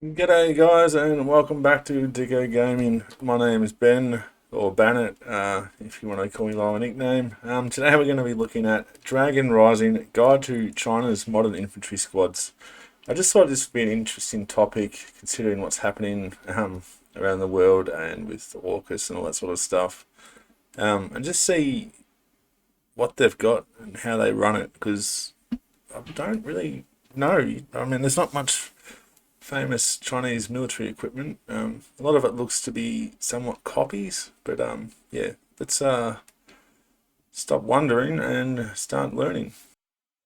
G'day guys and welcome back to Diggo Gaming. My name is Ben, or Bannett, if you want to call me by my nickname. Today we're going to be looking at Dragon Rising, Guide to China's Modern Infantry Squads. I just thought this would be an interesting topic considering what's happening around the world and with AUKUS and all that sort of stuff. And just see what they've got and how they run it, because I don't really know. I mean, there's not much famous Chinese military equipment. A lot of it looks to be somewhat copies, but yeah, let's stop wondering and start learning.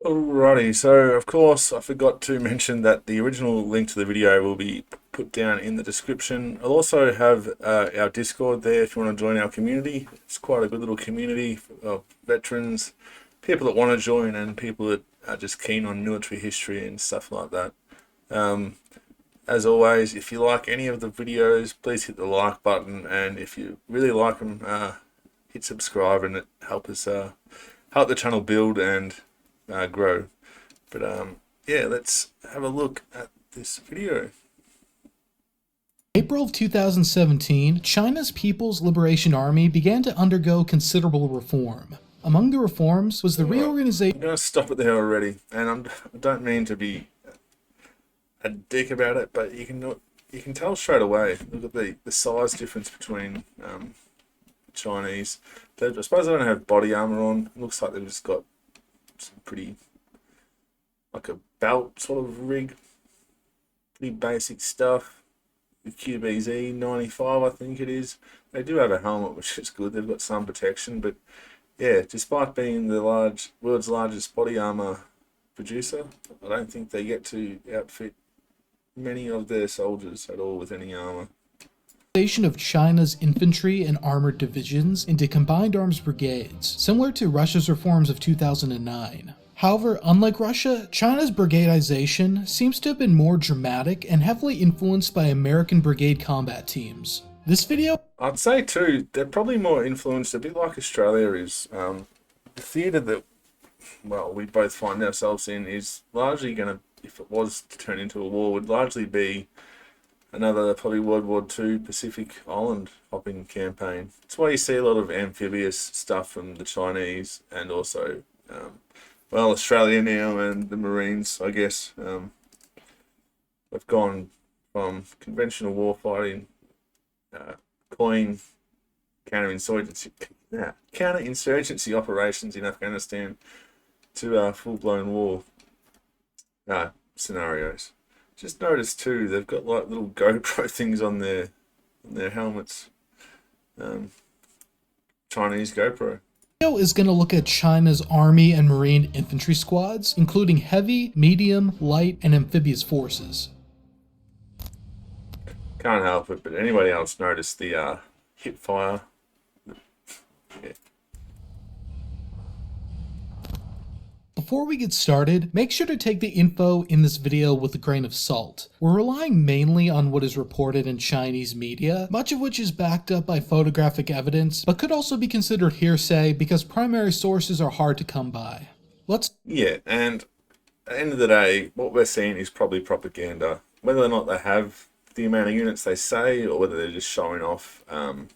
Alrighty, so of course I forgot to mention that the original link to the video will be put down in the description. I'll also have our Discord there if you want to join our community. It's quite a good little community of veterans, people that want to join, and people that are just keen on military history and stuff like that. As always, if you like any of the videos, please hit the like button, and if you really like them, hit subscribe, and it help us help the channel build and grow. But yeah, let's have a look at this video. April of 2017, China's People's Liberation Army began to undergo considerable reform. Among the reforms was the reorganization. I'm going to stop it there already, and I don't mean to be a dick about it, but you can tell straight away. Look at the size difference between Chinese. I suppose they don't have body armor on. It looks like they've just got some pretty, like a belt sort of rig. Pretty basic stuff. The QBZ 95, I think it is. They do have a helmet, which is good. They've got some protection, but yeah, despite being the world's largest body armor producer, I don't think they get to outfit many of their soldiers at all with any armor. Of China's infantry and armored divisions into combined arms brigades, similar to Russia's reforms of 2009. However, unlike Russia, China's brigadization seems to have been more dramatic and heavily influenced by American brigade combat teams. This video, I'd say too, they're probably more influenced, a bit like Australia is. The theatre that, well, we both find ourselves in is largely going to, if it was to turn into a war, would largely be another probably World War II Pacific Island hopping campaign. That's why you see a lot of amphibious stuff from the Chinese, and also, well, Australia now and the Marines, I guess. They've gone from conventional warfighting, coin counterinsurgency operations in Afghanistan to full-blown war scenarios. Just notice too, they've got like little GoPro things on their helmets. Chinese GoPro. video is going to look at China's army and marine infantry squads, including heavy, medium, light, and amphibious forces. Can't help it, but anybody else notice the hip fire? Yeah. Before we get started, make sure to take the info in this video with a grain of salt. We're relying mainly on what is reported in Chinese media, much of which is backed up by photographic evidence, but could also be considered hearsay because primary sources are hard to come by. Yeah, and at the end of the day, what we're seeing is probably propaganda. Whether or not they have the amount of units they say, or whether they're just showing off, the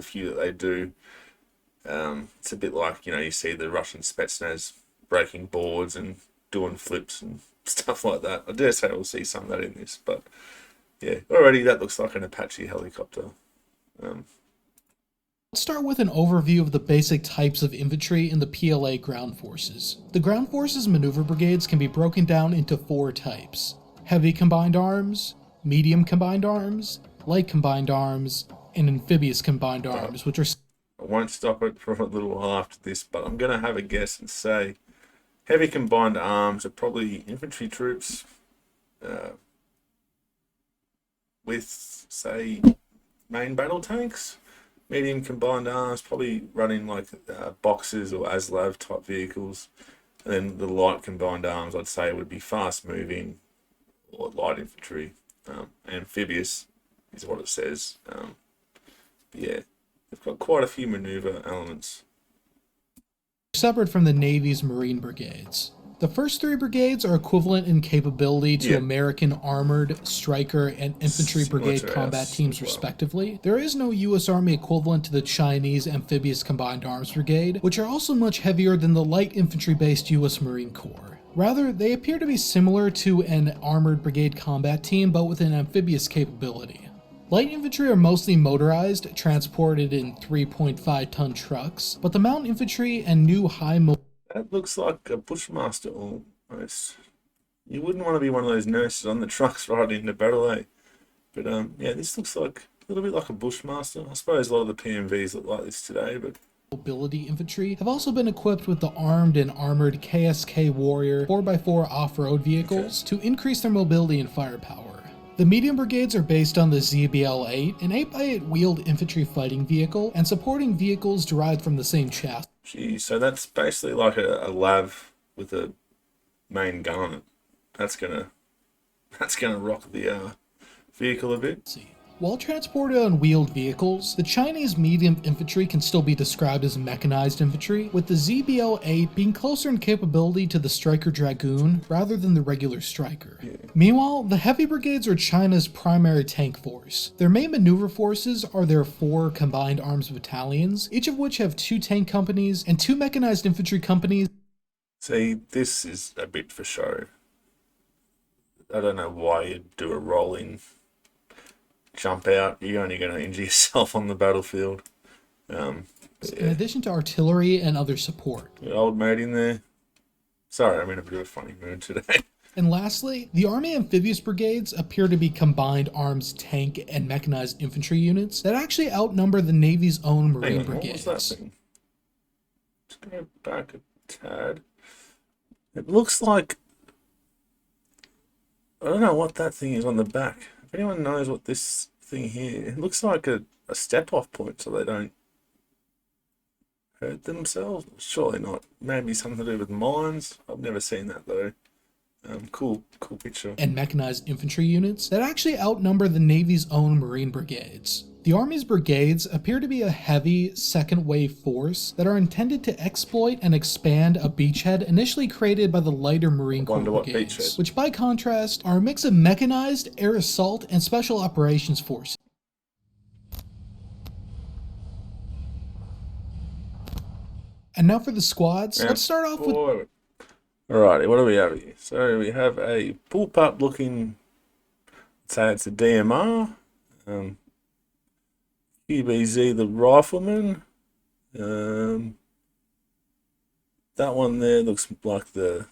few that they do. It's a bit like, you see the Russian Spetsnaz breaking boards and doing flips and stuff like that. I dare say we'll see some of that in this, but yeah, already that looks like an Apache helicopter. Let's start with an overview of the basic types of infantry in the PLA ground forces. The ground forces maneuver brigades can be broken down into 4 types: heavy combined arms, medium combined arms, light combined arms, and amphibious combined arms, which are... I won't stop it for a little while after this, but I'm going to have a guess and say heavy combined arms are probably infantry troops with, say, main battle tanks. Medium combined arms probably running like boxers or ASLAV type vehicles. And then the light combined arms, I'd say, would be fast moving or light infantry. Amphibious is what it says. Yeah. They've got quite a few maneuver elements. Separate from the Navy's Marine brigades. The first three brigades are equivalent in capability to Yeah. American armored, striker, and infantry Similar brigade to combat ours teams as well. respectively. There is no US Army equivalent to the Chinese Amphibious Combined Arms Brigade, which are also much heavier than the light infantry-based US Marine Corps. Rather, they appear to be similar to an armored brigade combat team, but with an amphibious capability. Light infantry are mostly motorized, transported in 3.5-ton trucks, but the mountain infantry and new high That looks like a Bushmaster almost. You wouldn't want to be one of those nurses on the trucks riding into battle, eh? But yeah, this looks like a little bit like a Bushmaster. I suppose a lot of the PMVs look like this today, but mobility infantry have also been equipped with the armed and armored KSK Warrior 4x4 off-road vehicles to increase their mobility and firepower. The medium brigades are based on the ZBL-8, an 8x8 wheeled infantry fighting vehicle, and supporting vehicles derived from the same chassis. gee, so that's basically like a lav with a main gun on it. That's gonna rock the vehicle a bit. While transported on wheeled vehicles, the Chinese medium infantry can still be described as mechanized infantry, with the ZBL-8 being closer in capability to the Striker Dragoon rather than the regular Striker. Yeah. Meanwhile, the heavy brigades are China's primary tank force. Their main maneuver forces are their 4 combined arms battalions, each of which have 2 tank companies and 2 mechanized infantry companies. See, this is a bit for show. I don't know why you'd do a rolling jump out. You're only going to injure yourself on the battlefield. In addition to artillery and other support. Your old mate in there. Sorry, I'm in a bit of a funny mood today. And lastly, the Army Amphibious Brigades appear to be combined arms tank and mechanized infantry units that actually outnumber the Navy's own Marine Hang on, brigades. what was that thing? Just go back a tad. It looks like... I don't know what that thing is on the back. If anyone knows what this thing here... It looks like a step-off point so they don't hurt themselves. Surely not. Maybe something to do with mines. I've never seen that though. Cool picture. And mechanized infantry units that actually outnumber the Navy's own Marine brigades. The Army's brigades appear to be a heavy, second-wave force that are intended to exploit and expand a beachhead initially created by the lighter Marine Corps brigades, which by contrast are a mix of mechanized, air assault, and special operations forces. And now for the squads. Let's start off with... Alrighty, what do we have here? So we have a bullpup looking, let's say it's a DMR. QBZ, the rifleman. That one there looks like the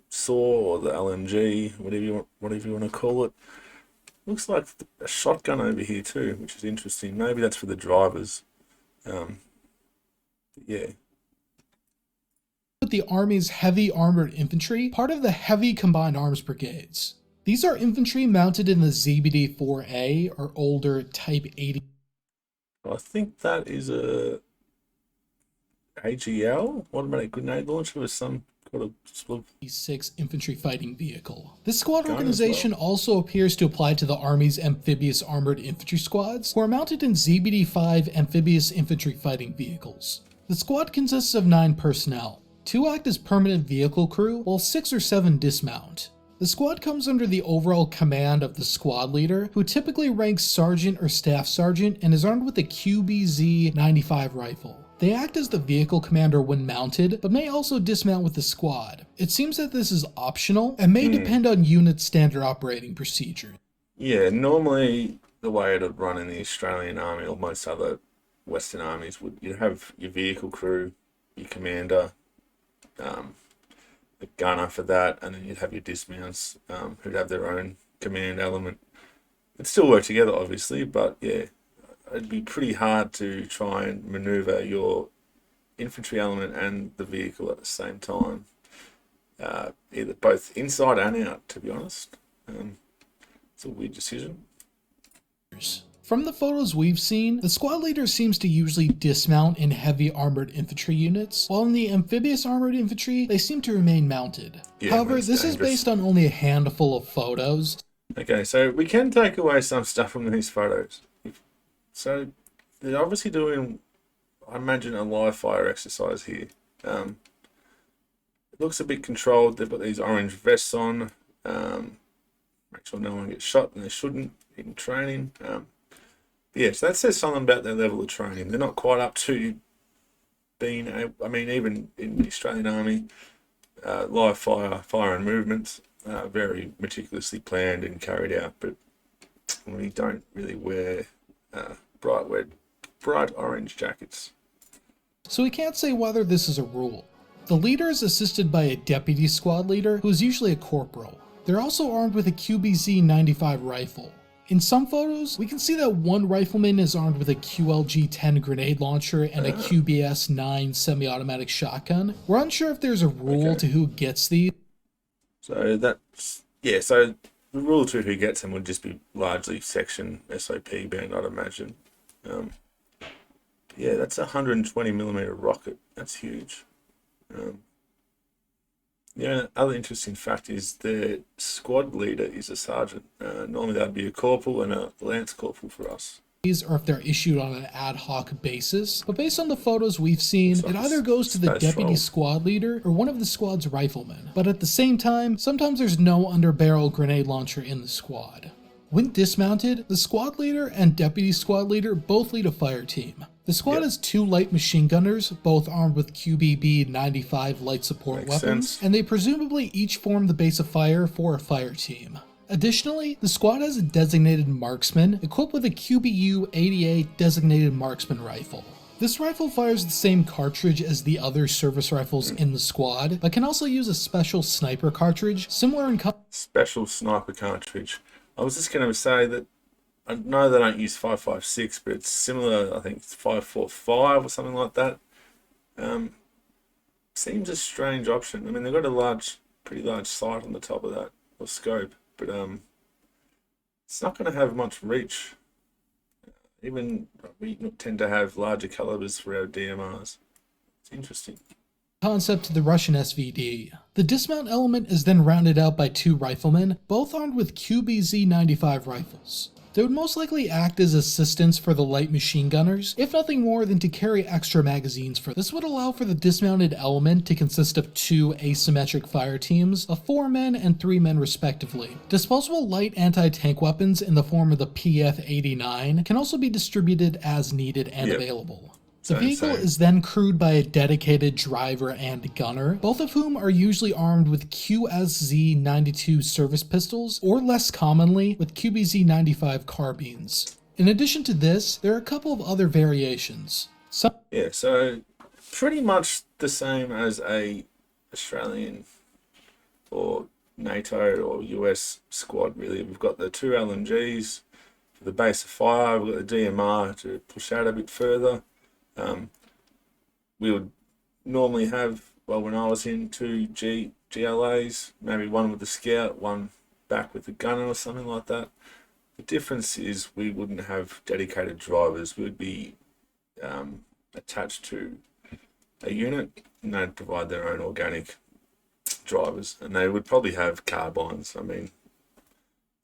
SAW or the LMG, whatever you want to call it. Looks like a shotgun over here too, which is interesting. Maybe that's for the drivers. Yeah. The Army's heavy armored infantry, part of the heavy combined arms brigades. These are infantry mounted in the ZBD-4A or older Type 80. I think that is a AGL, automatic grenade launcher, with some kind of split 6 infantry fighting vehicle. This squad organization also appears to apply to the Army's amphibious armored infantry squads, who are mounted in ZBD-5 amphibious infantry fighting vehicles. The squad consists of 9 personnel. 2 act as permanent vehicle crew, while 6 or 7 dismount. The squad comes under the overall command of the squad leader, who typically ranks sergeant or staff sergeant and is armed with a QBZ-95 rifle. They act as the vehicle commander when mounted, but may also dismount with the squad. It seems that this is optional and may depend on unit standard operating procedure. Yeah, normally the way it would run in the Australian Army or most other Western armies would you'd have your vehicle crew, your commander, a gunner for that, and then you'd have your dismounts who'd have their own command element. It'd still work together, obviously, but yeah, it'd be pretty hard to try and maneuver your infantry element and the vehicle at the same time, either both inside and out, to be honest. It's a weird decision. From the photos we've seen, the squad leader seems to usually dismount in heavy armored infantry units, while in the amphibious armored infantry, they seem to remain mounted. Yeah, however, this is based on only a handful of photos. Okay, so we can take away some stuff from these photos. So they're obviously doing, I imagine, a live fire exercise here. looks a bit controlled. They've got these orange vests on. Make sure no one gets shot and they shouldn't in training. Yeah, so that says something about their level of training. They're not quite up to being, even in the Australian Army, live fire and movements, very meticulously planned and carried out, but we don't really wear bright orange jackets. So we can't say whether this is a rule. The leader is assisted by a deputy squad leader who is usually a corporal. They're also armed with a QBZ-95 rifle. In some photos, we can see that one rifleman is armed with a QLG-10 grenade launcher and a QBS-9 semi-automatic shotgun. We're unsure if there's a rule to who gets these. So that's, so the rule to who gets them would just be largely section SOP band, I'd imagine. That's a 120mm rocket. That's huge. Other interesting fact is the squad leader is a sergeant. Normally that'd be a corporal and a lance corporal for us. Or if they're issued on an ad hoc basis, but based on the photos we've seen, it either goes to the deputy squad leader or one of the squad's riflemen. But at the same time, sometimes there's no underbarrel grenade launcher in the squad. When dismounted, the squad leader and deputy squad leader both lead a fire team. The squad has 2 light machine gunners, both armed with QBB-95 light support weapons, and they presumably each form the base of fire for a fire team. Additionally, the squad has a designated marksman equipped with a QBU-88 designated marksman rifle. This rifle fires the same cartridge as the other service rifles in the squad, but can also use a special sniper cartridge, similar in Special sniper cartridge. I was just going to say that I know they don't use 5.56, but it's similar. I think it's 5.45 or something like that. Seems a strange option. I mean, they've got a pretty large sight on the top of that, or scope, but it's not going to have much reach. Even we tend to have larger calibers for our DMRs. It's interesting. Concept to the Russian SVD. The dismount element is then rounded out by 2 riflemen, both armed with QBZ-95 rifles. They would most likely act as assistants for the light machine gunners, if nothing more than to carry extra magazines for. This would allow for the dismounted element to consist of 2 asymmetric fire teams of 4 men and 3 men respectively. Disposable light anti-tank weapons in the form of the PF-89 can also be distributed as needed and available. The vehicle is then crewed by a dedicated driver and gunner, both of whom are usually armed with QSZ-92 service pistols, or less commonly, with QBZ-95 carbines. In addition to this, there are a couple of other variations. So pretty much the same as a Australian or NATO or US squad, really. We've got the 2 LMGs for the base of fire, we've got the DMR to push out a bit further. We would normally have, when I was in, 2 GLAs, maybe one with the scout, one back with the gunner or something like that. The difference is we wouldn't have dedicated drivers. We would be attached to a unit, and they'd provide their own organic drivers, and they would probably have carbines. I mean,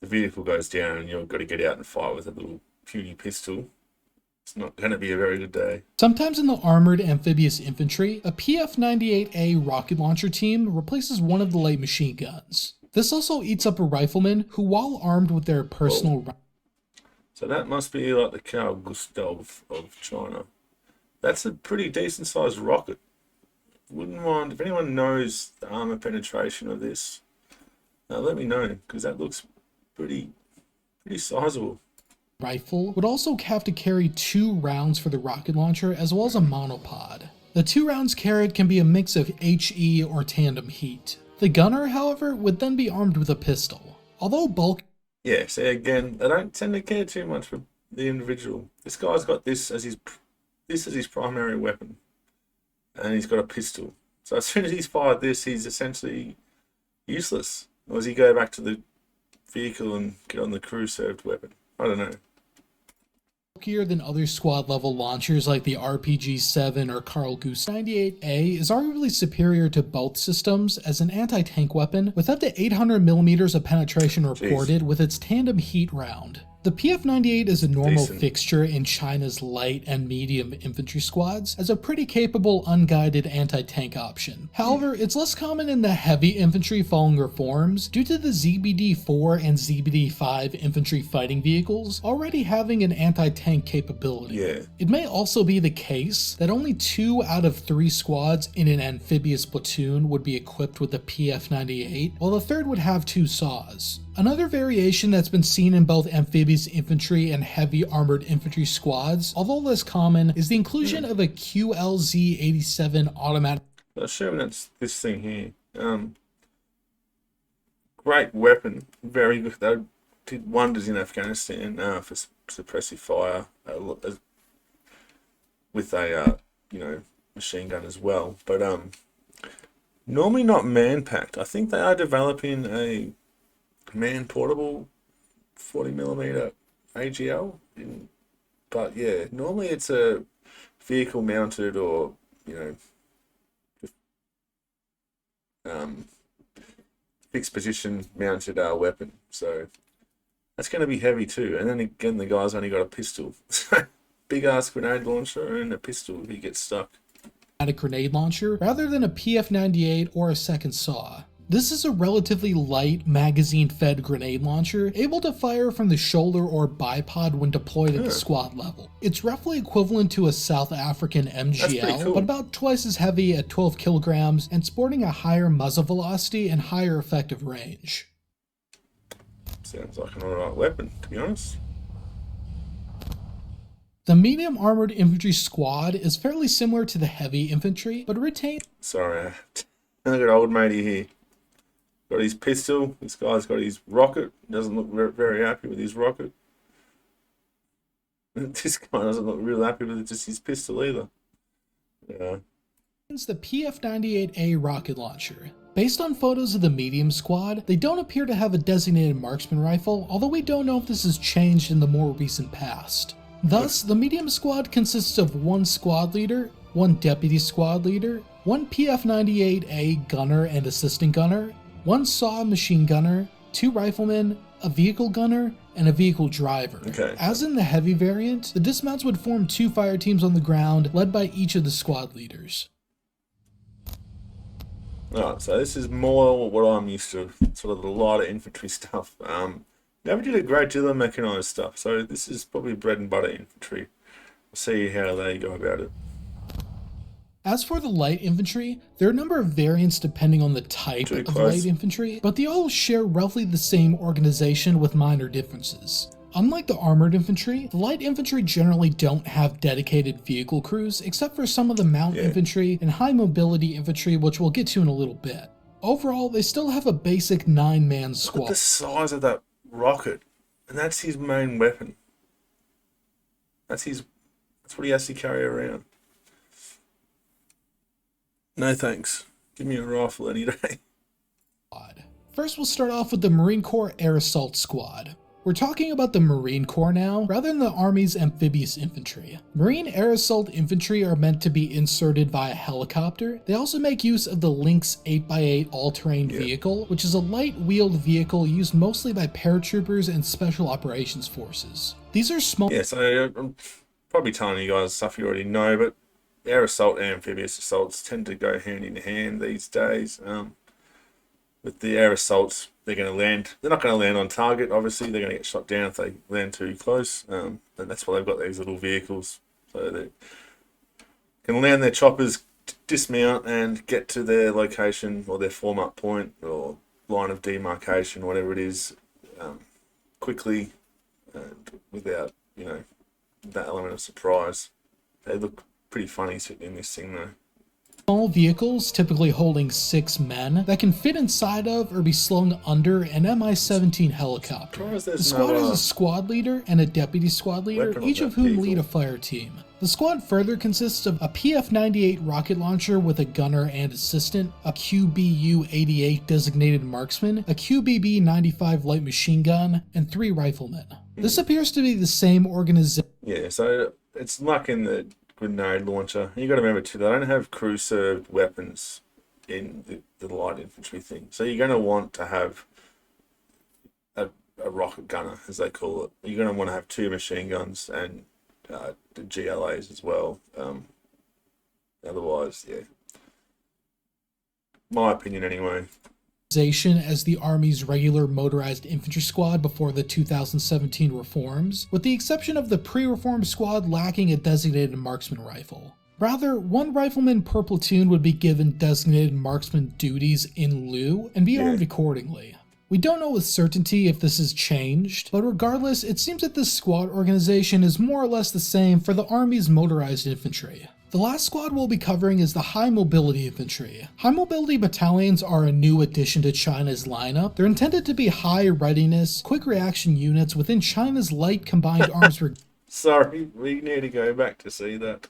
the vehicle goes down and you've got to get out and fight with a little puny pistol. It's not going to be a very good day. Sometimes in the armored amphibious infantry, a PF-98A rocket launcher team replaces one of the light machine guns. This also eats up a rifleman who, while armed with their personal... So that must be like the Carl Gustav of China. That's a pretty decent sized rocket. Wouldn't mind, if anyone knows the armor penetration of this, let me know, because that looks pretty sizable. Rifle would also have to carry 2 rounds for the rocket launcher as well as a monopod. The 2 rounds carried can be a mix of HE or tandem heat. The gunner, however, would then be armed with a pistol. Although bulk... Yeah, see again, they don't tend to care too much for the individual. This guy's got this as his primary weapon, and he's got a pistol. So as soon as he's fired this, he's essentially useless. Or does he go back to the vehicle and get on the crew-served weapon? I don't know. Bulkier than other squad level launchers like the RPG-7 or Carl Gustav. 98A is arguably superior to both systems as an anti-tank weapon with up to 800mm of penetration reported with its tandem heat round. The PF-98 is a normal Decent. fixture in China's light and medium infantry squads as a pretty capable unguided anti-tank option. However, it's less common in the heavy infantry following reforms due to the ZBD-4 and ZBD-5 infantry fighting vehicles already having an anti-tank capability. Yeah. It may also be the case that only 2 out of 3 squads in an amphibious platoon would be equipped with the PF-98, while the third would have 2 saws. Another variation that's been seen in both amphibious infantry and heavy armored infantry squads, although less common, is the inclusion of a QLZ-87 automatic. Assuming that's this thing here. Great weapon, very good. They did wonders in Afghanistan for suppressive fire, with a machine gun as well. But normally not man-packed. I think they are developing a man-portable 40mm AGL. But yeah, normally it's a vehicle-mounted or fixed position mounted weapon. So that's going to be heavy too. And then again, the guy's only got a pistol. Big ass grenade launcher and a pistol if he gets stuck. Grenade launcher rather than a PF-98 or a second saw. This is a relatively light, magazine-fed grenade launcher, able to fire from the shoulder or bipod when deployed at the squad level. It's roughly equivalent to a South African MGL, cool. but about twice as heavy at 12 kilograms and sporting a higher muzzle velocity and higher effective range. Sounds like an alright weapon, to be honest. The medium armored infantry squad is fairly similar to the heavy infantry, but retains. Sorry, I got old matey here. Got his pistol. This guy's got his rocket. Doesn't look very happy with his rocket. This guy doesn't look real happy with just his pistol either. Yeah. The PF-98A rocket launcher. Based on photos of the medium squad, they don't appear to have a designated marksman rifle, although we don't know if this has changed in the more recent past. Thus, the medium squad consists of 1 squad leader, 1 deputy squad leader, 1 PF-98A gunner and assistant gunner, 1 SAW machine gunner, 2 riflemen, a vehicle gunner, and a vehicle driver. Okay. As in the heavy variant, the dismounts would form 2 fire teams on the ground, led by each of the squad leaders. Alright, so this is more what I'm used to, sort of the lighter infantry stuff. Never did a great deal of mechanized stuff, so this is probably bread and butter infantry. We'll see how they go about it. As for the light infantry, there are a number of variants depending on the type of light infantry, but they all share roughly the same organization with minor differences. Unlike the armored infantry, the light infantry generally don't have dedicated vehicle crews except for some of the mount infantry and high mobility infantry, which we'll get to in a little bit. Overall, they still have a basic 9-man squad. Look at the size of that rocket, and that's his main weapon. That's what he has to carry around. No thanks. Give me a rifle any day. First, we'll start off with the Marine Corps Air Assault Squad. We're talking about the Marine Corps now, rather than the Army's amphibious infantry. Marine Air Assault Infantry are meant to be inserted via helicopter. They also make use of the Lynx 8x8 all-terrain vehicle, which is a light-wheeled vehicle used mostly by paratroopers and special operations forces. These are small. Yeah, so I'm probably telling you guys stuff you already know, but air assault and amphibious assaults tend to go hand in hand these days. With the air assaults, they're going to land. They're not going to land on target, obviously. They're going to get shot down if they land too close. And that's why they've got these little vehicles. So they can land their choppers, dismount, and get to their location or their form-up point or line of demarcation, whatever it is, quickly and without, that element of surprise. They look pretty funny sitting in this thing, though. Small vehicles, typically holding 6 men, that can fit inside of or be slung under an Mi-17 helicopter. The squad has a squad leader and a deputy squad leader, each of whom lead a fire team. The squad further consists of a PF-98 rocket launcher with a gunner and assistant, a QBU-88 designated marksman, a QBB-95 light machine gun, and 3 riflemen. This appears to be the same organization. Yeah, so it's like in the grenade launcher. You got to remember too, they don't have crew served weapons in the light infantry thing. So you're going to want to have a a rocket gunner, as they call it. You're going to want to have 2 machine guns and the GLAs as well. Otherwise, yeah, my opinion anyway. As the Army's regular motorized infantry squad before the 2017 reforms, with the exception of the pre-reform squad lacking a designated marksman rifle. Rather, 1 rifleman per platoon would be given designated marksman duties in lieu and be armed accordingly. We don't know with certainty if this has changed, but regardless, it seems that this squad organization is more or less the same for the Army's motorized infantry. The last squad we'll be covering is the High Mobility Infantry. High Mobility Battalions are a new addition to China's lineup. They're intended to be high readiness, quick reaction units within China's light combined arms brigade. Sorry, we need to go back to see that.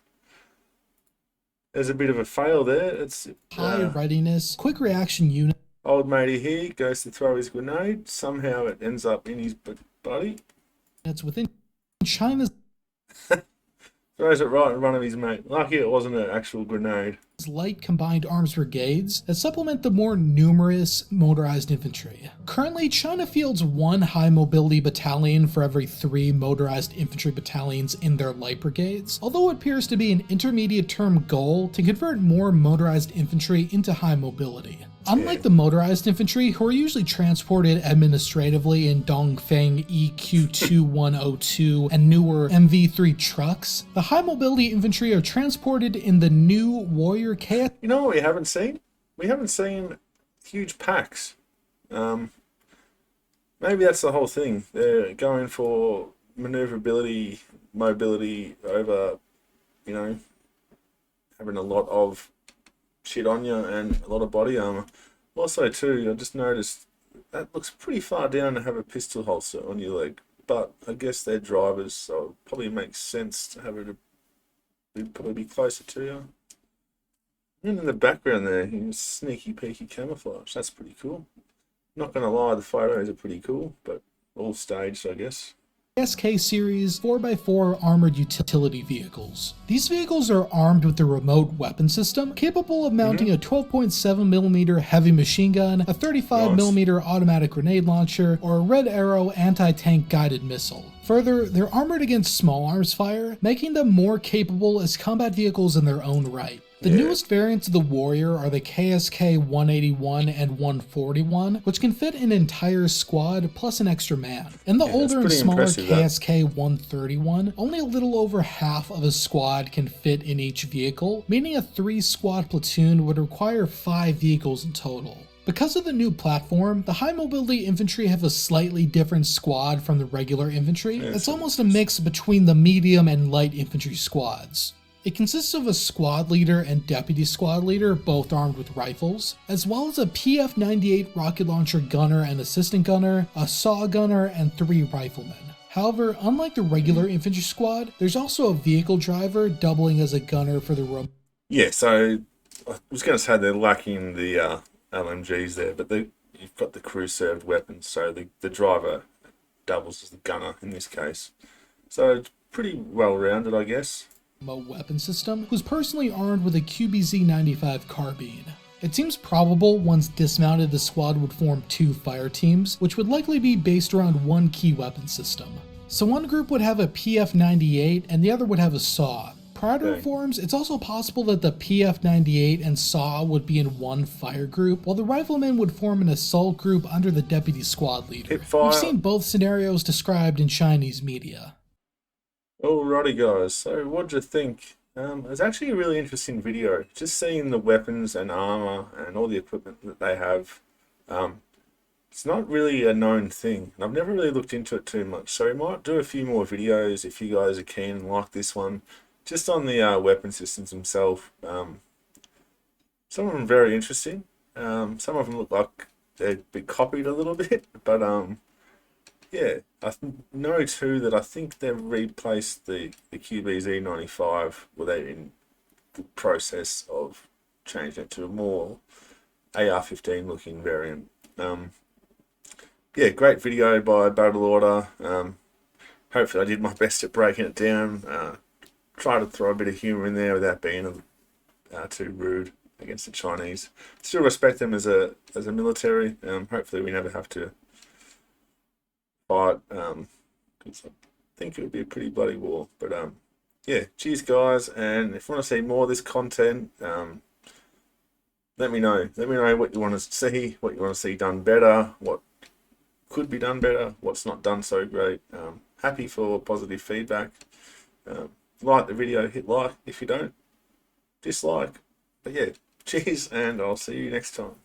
There's a bit of a fail there. It's high readiness, quick reaction unit. Old matey here goes to throw his grenade. Somehow it ends up in his buddy. That's within China's throws it right in front of his mate. Lucky it wasn't an actual grenade. Light combined arms brigades that supplement the more numerous motorized infantry. Currently, China fields 1 high mobility battalion for every 3 motorized infantry battalions in their light brigades, although it appears to be an intermediate term goal to convert more motorized infantry into high mobility. Unlike the motorized infantry, who are usually transported administratively in Dongfeng EQ-2102 and newer MV3 trucks, the high mobility infantry are transported in the new Warrior KS. You know what we haven't seen? We haven't seen huge packs. Maybe that's the whole thing. They're going for maneuverability, mobility over, you know, having a lot of shit on you and a lot of body armor. Also too, I just noticed that looks pretty far down to have a pistol holster on your leg, but I guess they're drivers, so it probably makes sense to have it probably be closer to you. And in the background there, sneaky peeky camouflage. That's pretty cool. Not gonna lie, the photos are pretty cool, but all staged, I guess. SK series 4x4 armored utility vehicles. These vehicles are armed with a remote weapon system capable of mounting a 12.7mm heavy machine gun, a 35mm automatic grenade launcher, or a Red Arrow anti-tank guided missile. Further, they're armored against small arms fire, making them more capable as combat vehicles in their own right. The newest variants of the Warrior are the KSK 181 and 141, which can fit an entire squad plus an extra man. In the older and smaller KSK 131, only a little over half of a squad can fit in each vehicle, meaning a 3-squad platoon would require 5 vehicles in total. Because of the new platform, the high mobility infantry have a slightly different squad from the regular infantry. It's almost a mix between the medium and light infantry squads. It consists of a squad leader and deputy squad leader, both armed with rifles, as well as a PF-98 rocket launcher gunner and assistant gunner, a SAW gunner, and 3 riflemen. However, unlike the regular infantry squad, there's also a vehicle driver doubling as a gunner for the room. Yeah, so I was going to say they're lacking the LMGs there, but you've got the crew-served weapons, so the driver doubles as the gunner in this case. So it's pretty well-rounded, I guess. Weapon system, who's personally armed with a QBZ-95 carbine. It seems probable once dismounted the squad would form 2 fire teams, which would likely be based around 1 key weapon system. So one group would have a PF-98 and the other would have a SAW. Prior to reforms, it's also possible that the PF-98 and SAW would be in 1 fire group, while the riflemen would form an assault group under the deputy squad leader. We've seen both scenarios described in Chinese media. Alrighty guys, so what'd you think? It was actually a really interesting video. Just seeing the weapons and armor and all the equipment that they have. It's not really a known thing. I've never really looked into it too much, so we might do a few more videos if you guys are keen and like this one. Just on the weapon systems themselves. Some of them very interesting. Some of them look like they've been copied a little bit, but yeah, I know too that I think they've replaced the QBZ-95, where they're in the process of changing it to a more AR-15 looking variant. Yeah, great video by Battle Order. Hopefully I did my best at breaking it down. Try to throw a bit of humour in there without being too rude against the Chinese. Still respect them as a military. Hopefully we never have to fight, 'cause I think it would be a pretty bloody war. But yeah, cheers guys, and if you want to see more of this content, let me know. Let me know what you want to see, what you want to see done better, what could be done better, what's not done so great. Happy for positive feedback. Like the video, hit like. If you don't, dislike. But yeah, cheers, and I'll see you next time.